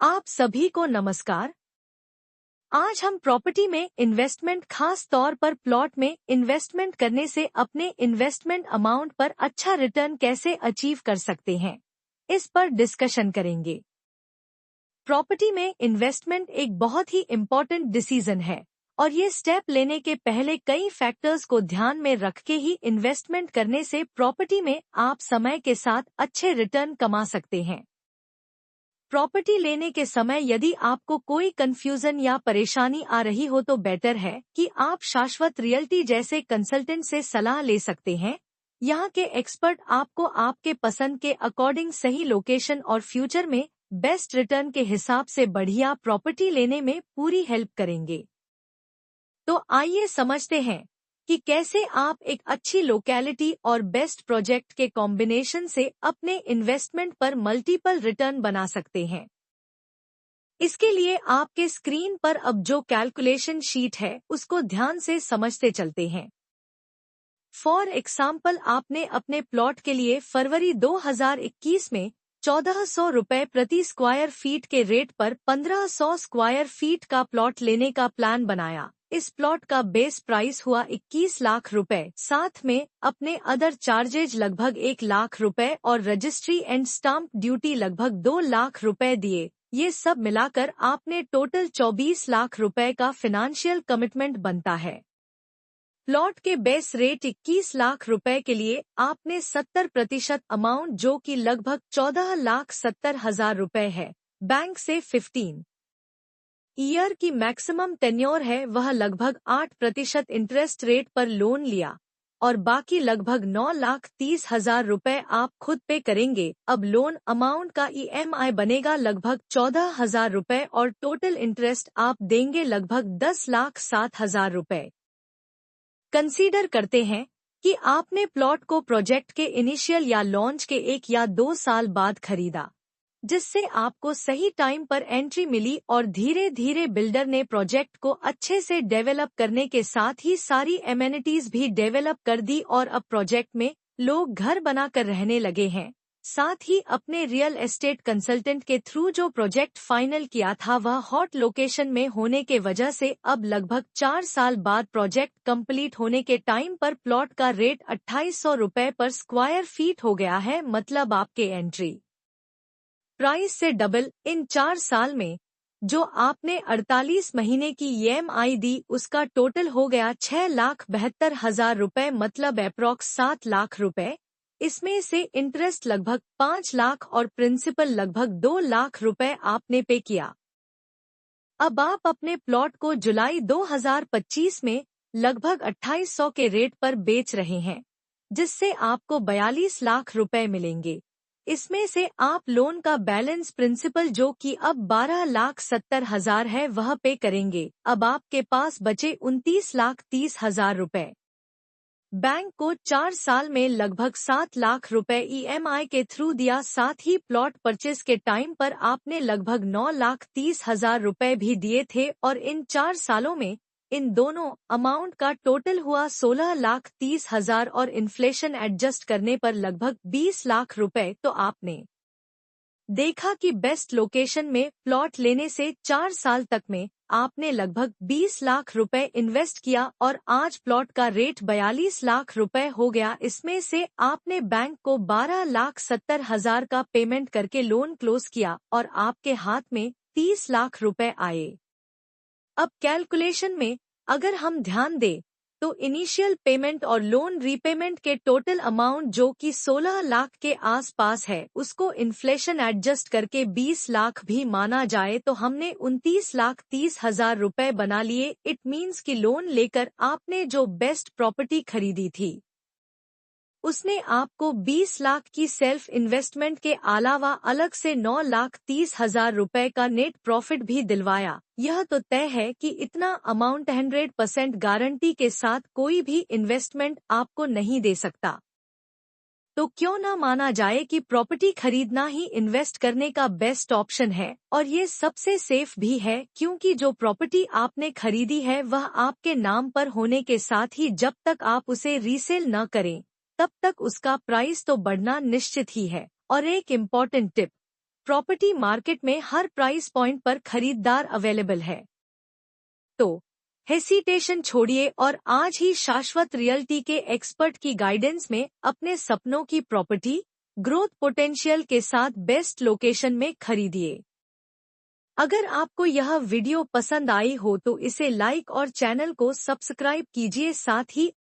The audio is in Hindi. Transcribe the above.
आप सभी को नमस्कार। आज हम प्रॉपर्टी में इन्वेस्टमेंट, खास तौर पर प्लॉट में इन्वेस्टमेंट करने से अपने इन्वेस्टमेंट अमाउंट पर अच्छा रिटर्न कैसे अचीव कर सकते हैं, इस पर डिस्कशन करेंगे। प्रॉपर्टी में इन्वेस्टमेंट एक बहुत ही इम्पोर्टेंट डिसीजन है और ये स्टेप लेने के पहले कई फैक्टर्स को ध्यान में रख के ही इन्वेस्टमेंट करने से प्रॉपर्टी में आप समय के साथ अच्छे रिटर्न कमा सकते हैं। प्रॉपर्टी लेने के समय यदि आपको कोई कंफ्यूजन या परेशानी आ रही हो तो बेटर है कि आप शाश्वत रियल्टी जैसे कंसल्टेंट से सलाह ले सकते हैं। यहाँ के एक्सपर्ट आपको आपके पसंद के अकॉर्डिंग सही लोकेशन और फ्यूचर में बेस्ट रिटर्न के हिसाब से बढ़िया प्रॉपर्टी लेने में पूरी हेल्प करेंगे। तो आइए समझते हैं कि कैसे आप एक अच्छी लोकेलिटी और बेस्ट प्रोजेक्ट के कॉम्बिनेशन से अपने इन्वेस्टमेंट पर मल्टीपल रिटर्न बना सकते हैं। इसके लिए आपके स्क्रीन पर अब जो कैलकुलेशन शीट है उसको ध्यान से समझते चलते हैं। फॉर एग्जाम्पल, आपने अपने प्लॉट के लिए फरवरी 2021 में 1400 रुपए प्रति स्क्वायर फीट के रेट पर 1500 स्क्वायर फीट का प्लॉट लेने का प्लान बनाया। इस प्लॉट का बेस प्राइस हुआ 21 लाख रुपए, साथ में अपने अदर चार्जेज लगभग 1 लाख रुपए और रजिस्ट्री एंड स्टाम्प ड्यूटी लगभग 2 लाख रुपए दिए। ये सब मिलाकर आपने टोटल 24 लाख रुपए का फाइनेंशियल कमिटमेंट बनता है। प्लॉट के बेस रेट 21 लाख रुपए के लिए आपने 70% अमाउंट, जो कि लगभग 14,70,000 रुपए है, बैंक से 15 ईयर की मैक्सिमम टेन्योर है, वह लगभग 8% इंटरेस्ट रेट पर लोन लिया और बाकी लगभग 9,30,000 रुपए आप खुद पे करेंगे। अब लोन अमाउंट का EMI बनेगा लगभग 14,000 रुपए और टोटल इंटरेस्ट आप देंगे लगभग 10,07,000 रुपए। कंसीडर करते हैं कि आपने प्लॉट को प्रोजेक्ट के इनिशियल या लॉन्च के 1 या 2 साल बाद खरीदा, जिससे आपको सही टाइम पर एंट्री मिली और धीरे धीरे बिल्डर ने प्रोजेक्ट को अच्छे से डेवलप करने के साथ ही सारी एमेनिटीज भी डेवलप कर दी और अब प्रोजेक्ट में लोग घर बनाकर रहने लगे हैं। साथ ही अपने रियल एस्टेट कंसल्टेंट के थ्रू जो प्रोजेक्ट फाइनल किया था वह हॉट लोकेशन में होने के वजह से अब लगभग 4 साल बाद प्रोजेक्ट कंप्लीट होने के टाइम पर प्लॉट का रेट 2800 रुपए पर स्क्वायर फीट हो गया है। मतलब आपके एंट्री प्राइस से डबल इन 4 साल में। जो आपने 48 महीने की EMI दी उसका टोटल हो गया 6,72,000 रुपए, मतलब अप्रॉक्स 7 लाख रुपए। इसमें से इंटरेस्ट लगभग 5 लाख और प्रिंसिपल लगभग 2 लाख रुपए आपने पे किया। अब आप अपने प्लॉट को जुलाई 2025 में लगभग 2800 के रेट पर बेच रहे हैं, जिससे आपको 42 लाख रुपए मिलेंगे। इसमें से आप लोन का बैलेंस प्रिंसिपल, जो कि अब 12,70,000 है, वह पे करेंगे। अब आपके पास बचे 29,30,000 रुपए। बैंक को 4 साल में लगभग 7 लाख रुपए EMI के थ्रू दिया, साथ ही प्लॉट परचेज के टाइम पर आपने लगभग 9,30,000 रुपए भी दिए थे और इन 4 सालों में इन दोनों अमाउंट का टोटल हुआ 16,30,000 और इन्फ्लेशन एडजस्ट करने पर लगभग 20 लाख रुपए। तो आपने देखा कि बेस्ट लोकेशन में प्लॉट लेने से 4 साल तक में आपने लगभग 20 लाख रुपए इन्वेस्ट किया और आज प्लॉट का रेट 42 लाख रुपए हो गया। इसमें से आपने बैंक को 12,70,000 का पेमेंट करके लोन क्लोज किया और आपके हाथ में 30 लाख रुपए आए। अब कैलकुलेशन में अगर हम ध्यान दें तो इनिशियल पेमेंट और लोन रीपेमेंट के टोटल अमाउंट, जो कि 16 लाख के आसपास है, उसको इन्फ्लेशन एडजस्ट करके 20 लाख भी माना जाए तो हमने 29,30,000 रुपए बना लिए। इट मीन्स कि लोन लेकर आपने जो बेस्ट प्रॉपर्टी खरीदी थी उसने आपको 20 लाख की सेल्फ इन्वेस्टमेंट के अलावा अलग से 9,30,000 रुपए का नेट प्रॉफिट भी दिलवाया। यह तो तय है कि इतना अमाउंट 100% गारंटी के साथ कोई भी इन्वेस्टमेंट आपको नहीं दे सकता। तो क्यों ना माना जाए कि प्रॉपर्टी खरीदना ही इन्वेस्ट करने का बेस्ट ऑप्शन है और ये सबसे सेफ भी है, क्योंकि जो प्रॉपर्टी आपने खरीदी है वह आपके नाम पर होने के साथ ही जब तक आप उसे रीसेल न करें तब तक उसका प्राइस तो बढ़ना निश्चित ही है। और एक इम्पॉर्टेंट टिप, प्रॉपर्टी मार्केट में हर प्राइस पॉइंट पर खरीदार अवेलेबल है। तो हेसिटेशन छोड़िए और आज ही शाश्वत रियल्टी के एक्सपर्ट की गाइडेंस में अपने सपनों की प्रॉपर्टी ग्रोथ पोटेंशियल के साथ बेस्ट लोकेशन में खरीदिए। अगर आपको यह वीडियो पसंद आई हो तो इसे लाइक और चैनल को सब्सक्राइब कीजिए, साथ ही